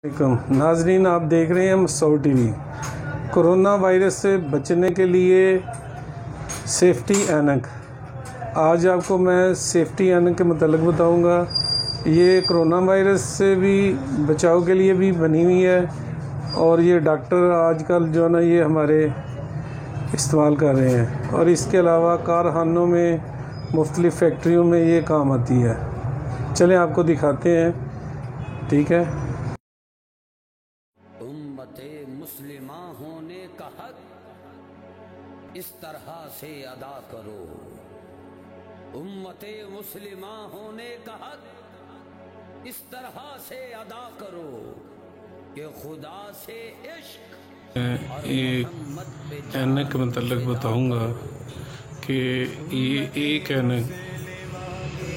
علیکم ناظرین، آپ دیکھ رہے ہیں مسعود ٹی وی۔ کرونا وائرس سے بچنے کے لیے سیفٹی اینک، آج آپ کو میں سیفٹی اینک کے متعلق بتاؤں گا۔ یہ کرونا وائرس سے بھی بچاؤ کے لیے بھی بنی ہوئی ہے، اور یہ ڈاکٹر آج کل جو ہے نا یہ ہمارے استعمال کر رہے ہیں، اور اس کے علاوہ کارخانوں میں مختلف فیکٹریوں میں یہ کام آتی ہے۔ چلیں آپ کو دکھاتے ہیں، ٹھیک ہے۔ امت مسلمہ ہونے کا حق اس طرح سے ادا کرو، امت مسلمہ ہونے کا حق اس طرح سے ادا کرو کہ خدا سے عشق ایک اینک کے متعلق بتاؤں گا کہ یہ ایک اینک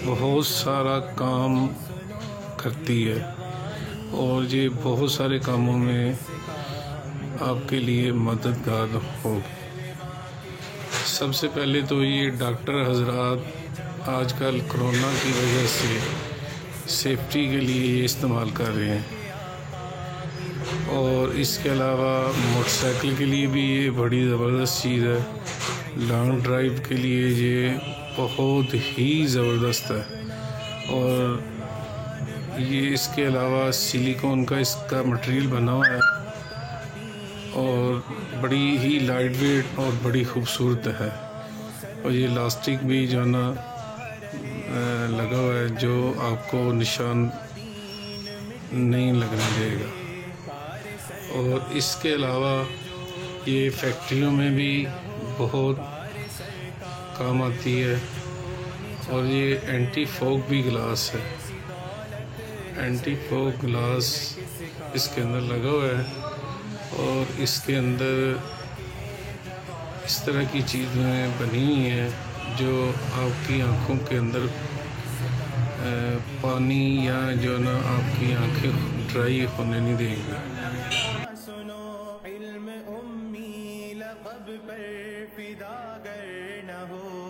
بہت سارا کام کرتی ہے، اور یہ بہت سارے کاموں میں آپ کے لیے مددگار ہوگی۔ سب سے پہلے تو یہ ڈاکٹر حضرات آج کل کرونا کی وجہ سے سیفٹی کے لیے یہ استعمال کر رہے ہیں، اور اس کے علاوہ موٹر سائیکل کے لیے بھی یہ بڑی زبردست چیز ہے، لانگ ڈرائیو کے لیے یہ بہت ہی زبردست ہے۔ اور یہ اس کے علاوہ سلیکون کا اس کا مٹیریل بنا ہوا ہے، اور بڑی ہی لائٹ ویٹ اور بڑی خوبصورت ہے، اور یہ لاسٹک بھی جو ہے نا لگا ہوا ہے جو آپ کو نشان نہیں لگنے دے گا۔ اور اس کے علاوہ یہ فیکٹریوں میں بھی بہت کام آتی ہے، اور یہ اینٹی فوگ بھی گلاس ہے، اینٹی فوگ گلاس اس کے اندر لگا ہوا ہے، اور اس کے اندر اس طرح کی چیزیں بنی ہوئی ہیں جو آپ کی آنکھوں کے اندر پانی یا جو نا آپ کی آنکھیں ڈرائی ہونے نہیں دیں گی۔ سنو علم امی لقب پر فدا گر نہ ہو۔